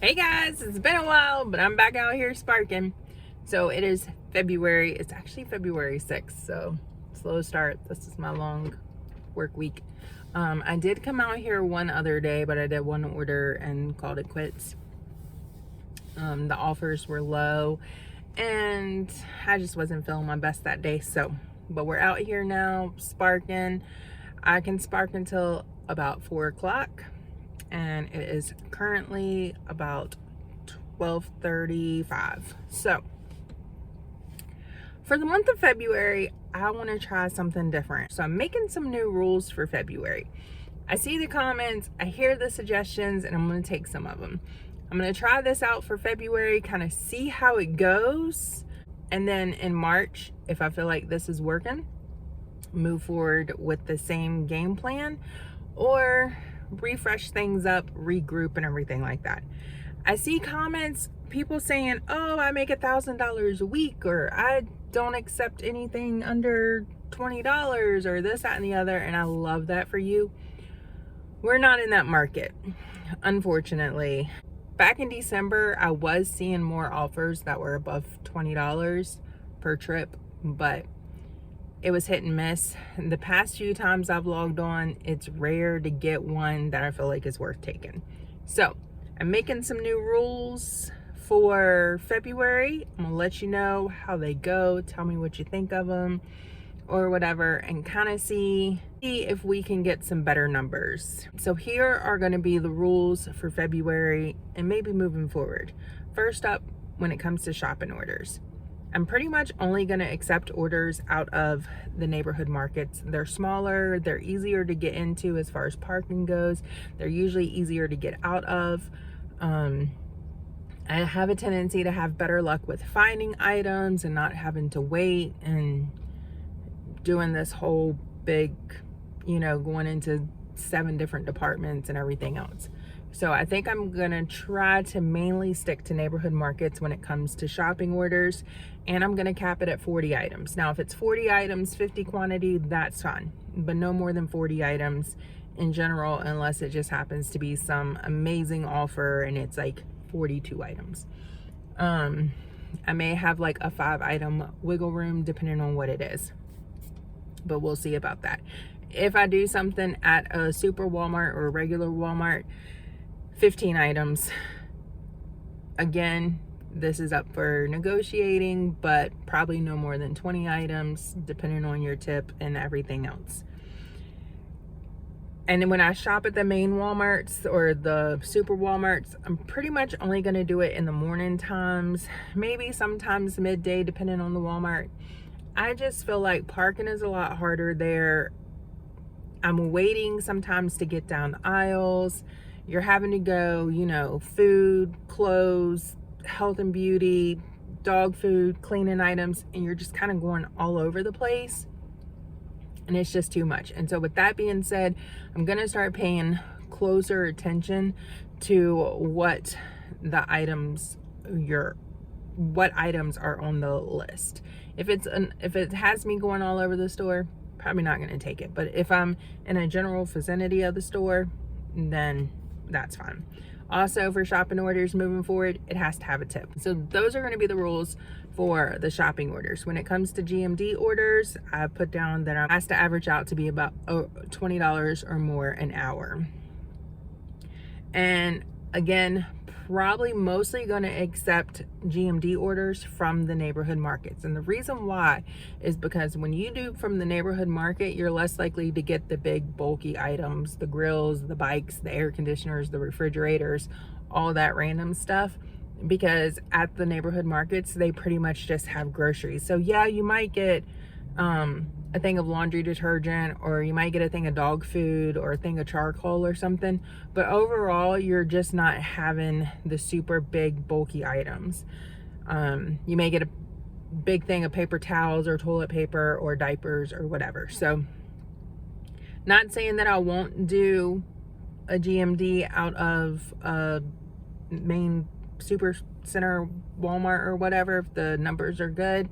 Hey guys, it's been a while, but I'm back out here sparking. So it is February. It's actually February 6th, so slow start. This is my long work week. I did come out here one other day, but I did one order and called it quits. The offers were low and I just wasn't feeling my best that day. But we're out here now sparking. I can spark until about 4 o'clock. And it is currently about 12:35. So for the month of February, I want to try something different. So I'm making some new rules for February. I see the comments, I hear the suggestions, and I'm going to take some of them. I'm going to try this out for February, kind of see how it goes. And then in March, if I feel like this is working, move forward with the same game plan or refresh things up, regroup, and everything like that. I see comments, people saying, oh, I make $1,000 a week, or I don't accept anything under $20, or this, that, and the other. And I love that for you. We're not in that market, unfortunately. Back in December, I was seeing more offers that were above $20 per trip, but it was hit and miss. The past few times I've logged on, it's rare to get one that I feel like is worth taking. So I'm making some new rules for February. I'm gonna let you know how they go. Tell me what you think of them or whatever, and kind of see if we can get some better numbers. So here are gonna be the rules for February and maybe moving forward. First up, when it comes to shopping orders, I'm pretty much only going to accept orders out of the neighborhood markets. They're smaller, they're easier to get into as far as parking goes. They're usually easier to get out of. I have a tendency to have better luck with finding items and not having to wait and doing this whole big, going into 7 different departments and everything else. So I think I'm gonna try to mainly stick to neighborhood markets when it comes to shopping orders, and I'm gonna cap it at 40 items. Now, if it's 40 items, 50 quantity, that's fine, but no more than 40 items in general, unless it just happens to be some amazing offer and it's like 42 items. I may have like a 5-item wiggle room depending on what it is, but we'll see about that. If I do something at a super Walmart or a regular Walmart, 15 items. Again, this is up for negotiating, but probably no more than 20 items, depending on your tip and everything else. And then when I shop at the main Walmarts or the super Walmarts, I'm pretty much only going to do it in the morning times, maybe sometimes midday, depending on the Walmart. I just feel like parking is a lot harder there. I'm waiting sometimes to get down the aisles. You're having to go, food, clothes, health and beauty, dog food, cleaning items, and you're just kind of going all over the place. And it's just too much. And so with that being said, I'm going to start paying closer attention to what items are on the list. If it has me going all over the store, probably not going to take it. But if I'm in a general vicinity of the store, then that's fine. Also, for shopping orders moving forward, it has to have a tip. So those are going to be the rules for the shopping orders. When it comes to GMD orders, I put down that I has to average out to be about $20 or more an hour. And again, probably mostly going to accept GMD orders from the neighborhood markets. And the reason why is because when you do from the neighborhood market, you're less likely to get the big bulky items, the grills, the bikes, the air conditioners, the refrigerators, all that random stuff, because at the neighborhood markets, they pretty much just have groceries. So yeah, you might get a thing of laundry detergent, or you might get a thing of dog food or a thing of charcoal or something, but overall you're just not having the super big bulky items. You may get a big thing of paper towels or toilet paper or diapers or whatever. So not saying that I won't do a GMD out of a main super center Walmart or whatever if the numbers are good,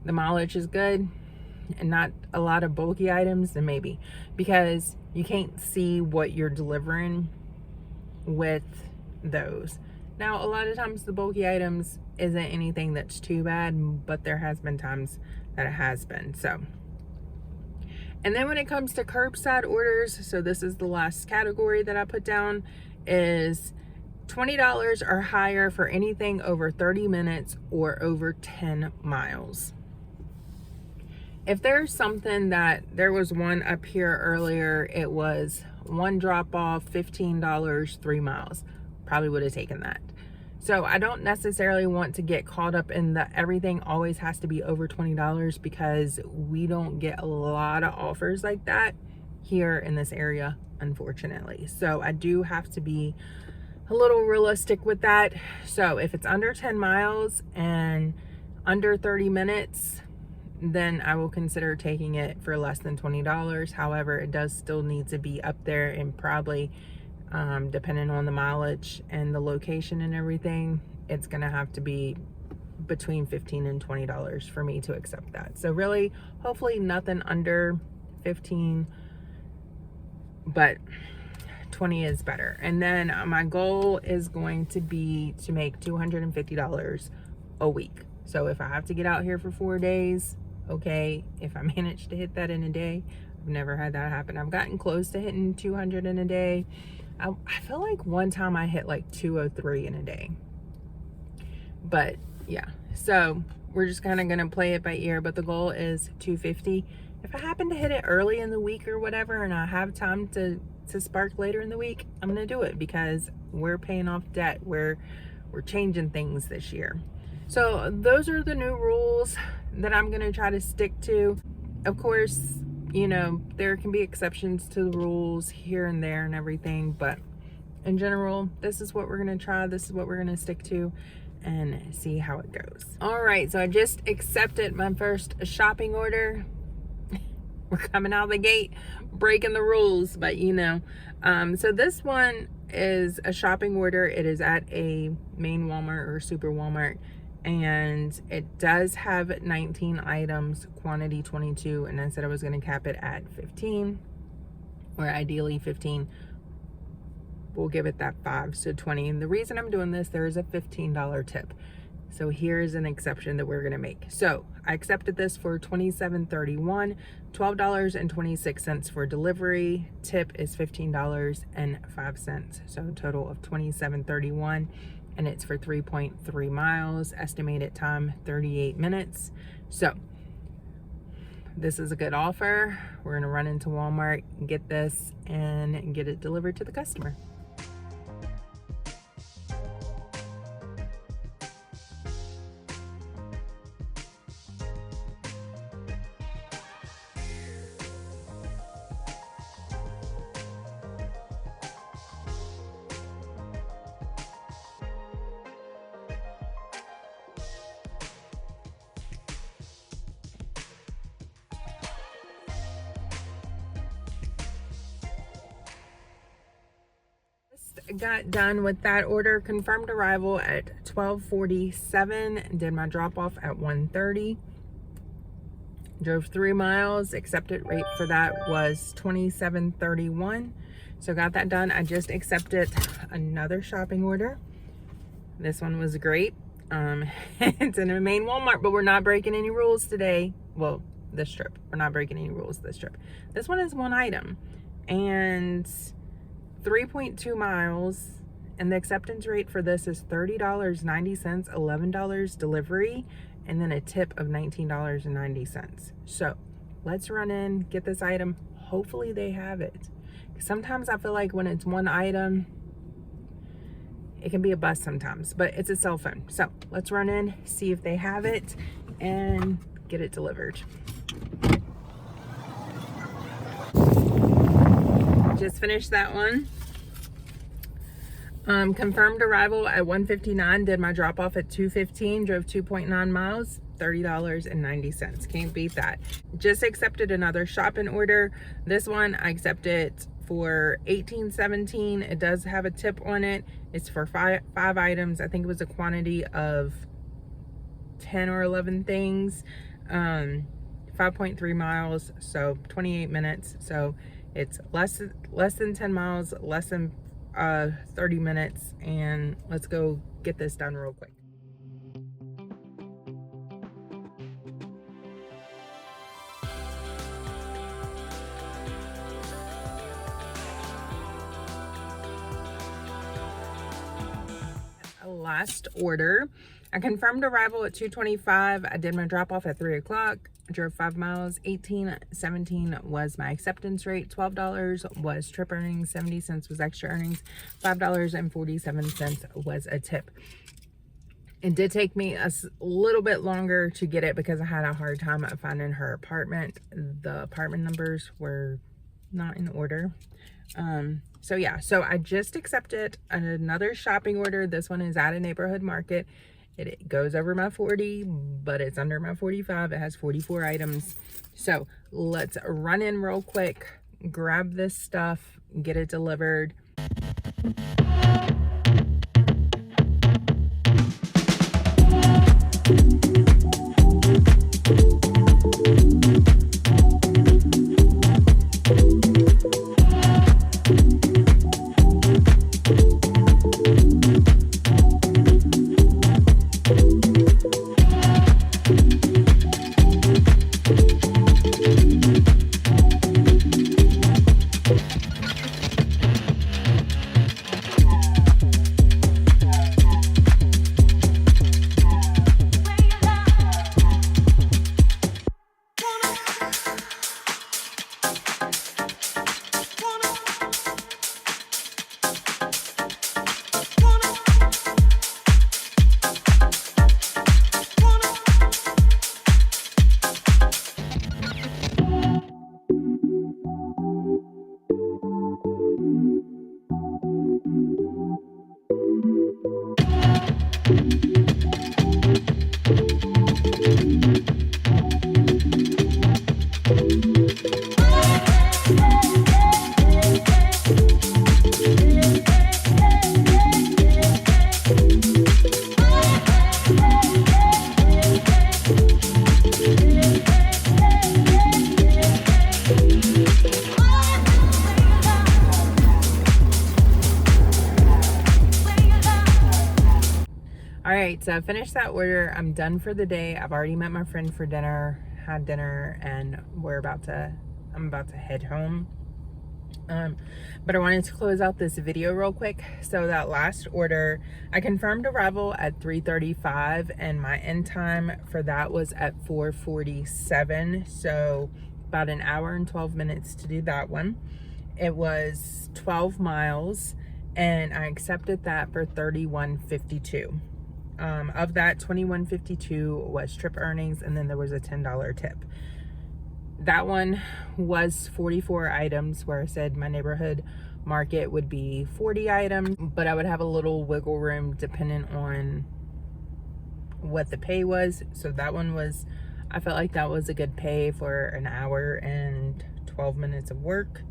the mileage is good, and not a lot of bulky items, then maybe, because you can't see what you're delivering with those. Now, a lot of times the bulky items isn't anything that's too bad, but there has been times that it has been. So, and then when it comes to curbside orders, so this is the last category that I put down, is $20 or higher for anything over 30 minutes or over 10 miles. If there's something that, there was one up here earlier, it was one drop off, $15, 3 miles. Probably would have taken that. So I don't necessarily want to get caught up in the everything always has to be over $20, because we don't get a lot of offers like that here in this area, unfortunately. So I do have to be a little realistic with that. So if it's under 10 miles and under 30 minutes, then I will consider taking it for less than $20. However, it does still need to be up there, and probably depending on the mileage and the location and everything, it's gonna have to be between $15 and $20 for me to accept that. So really, hopefully nothing under 15, but 20 is better. And then my goal is going to be to make $250 a week. So if I have to get out here for 4 days, okay. If I manage to hit that in a day, I've never had that happen. I've gotten close to hitting 200 in a day. I feel like one time I hit like 203 in a day. But yeah, so we're just kind of going to play it by ear, but the goal is 250. If I happen to hit it early in the week or whatever, and I have time to spark later in the week, I'm going to do it, because we're paying off debt. We're changing things this year. So those are the new rules that I'm going to try to stick to. Of course, you know, there can be exceptions to the rules here and there and everything, but in general, this is what we're going to try. This is what we're going to stick to and see how it goes. All right, so I just accepted my first shopping order. We're coming out of the gate breaking the rules, but you know, so this one is a shopping order. It is at a main Walmart or super Walmart, and it does have 19 items, quantity 22, and I said I was going to cap it at 15, or ideally 15. We'll give it that 5, so 20. And the reason I'm doing this, there is a $15 tip. So here's an exception that we're going to make. So I accepted this for $27.31, $12.26 for delivery. Tip is $15.05. So a total of $27.31, and it's for 3.3 miles. Estimated time 38 minutes. So this is a good offer. We're going to run into Walmart, get this, and get it delivered to the customer. Got done with that order. Confirmed arrival at 12:47. Did my drop off at 1:30. Drove 3 miles. Accepted rate for that was $27.31. So got that done. I just accepted another shopping order. This one was great. It's in a main Walmart, but we're not breaking any rules today. Well, this trip, we're not breaking any rules this trip. This one is one item and 3.2 miles, and the acceptance rate for this is $30.90, $11 delivery, and then a tip of $19.90. So let's run in, get this item. Hopefully they have it. Sometimes I feel like when it's one item, it can be a bust sometimes, but it's a cell phone. So let's run in, see if they have it, and get it delivered. Just finished that one. Confirmed arrival at 1:59. Did my drop off at 2:15. Drove 2.9 miles. $30.90. Can't beat that. Just accepted another shopping order. This one I accepted for $18.17. It does have a tip on it. It's for five items. I think it was a quantity of 10 or 11 things. 5.3 miles, so 28 minutes. So it's less than 10 miles, less than 30 minutes and let's go get this done real quick. Last order. I confirmed arrival at 2:25. I did my drop off at 3 o'clock. I drove 5 miles. $18.17 was my acceptance rate. $12 was trip earnings. 70 cents was extra earnings. $5.47 was a tip. It did take me a little bit longer to get it because I had a hard time finding her apartment. The apartment numbers were not in order. So yeah, so I just accepted another shopping order. This one is at a neighborhood market. It goes over my 40, but it's under my 45. It has 44 items. So let's run in real quick, grab this stuff, get it delivered. All right, so I finished that order. I'm done for the day. I've already met my friend for dinner, had dinner, and I'm about to head home. But I wanted to close out this video real quick. So that last order, I confirmed arrival at 3:35 and my end time for that was at 4:47. So about an hour and 12 minutes to do that one. It was 12 miles and I accepted that for $31.52. Of that, $21.52 was trip earnings, and then there was a $10 tip. That one was 44 items, where I said my neighborhood market would be 40 items, but I would have a little wiggle room depending on what the pay was. So that one was, I felt like that was a good pay for an hour and 12 minutes of work.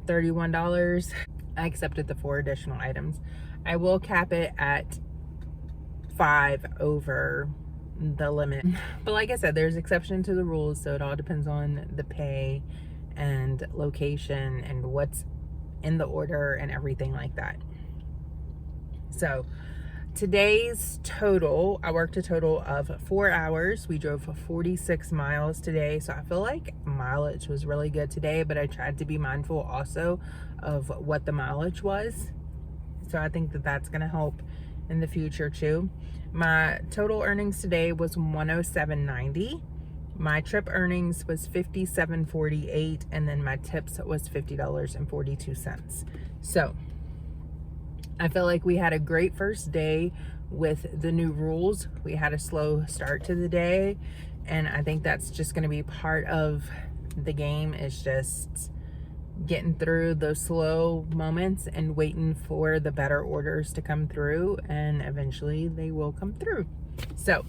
$31. I accepted the 4 additional items. I will cap it at 5 over the limit. But like I said, there's exception to the rules, so it all depends on the pay and location and what's in the order and everything like that. So today's total, I worked a total of 4 hours. We drove 46 miles today, so I feel like mileage was really good today, but I tried to be mindful also of what the mileage was. So I think that that's going to help in the future too. My total earnings today was $107.90. My trip earnings was $57.48, and then my tips was $50.42. So I feel like we had a great first day with the new rules. We had a slow start to the day, and I think that's just going to be part of the game, is just getting through those slow moments and waiting for the better orders to come through, and eventually they will come through. So,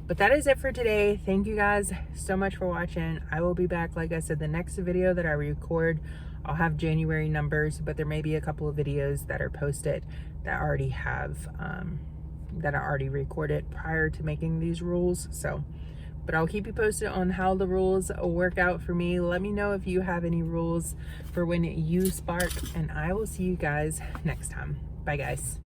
but that is it for today. Thank you guys so much for watching. I will be back, like I said, the next video that I record, I'll have January numbers, but there may be a couple of videos that are posted that already have that I already recorded prior to making these rules. So, But I'll keep you posted on how the rules work out for me. Let me know if you have any rules for when you spark, and I will see you guys next time. Bye, guys.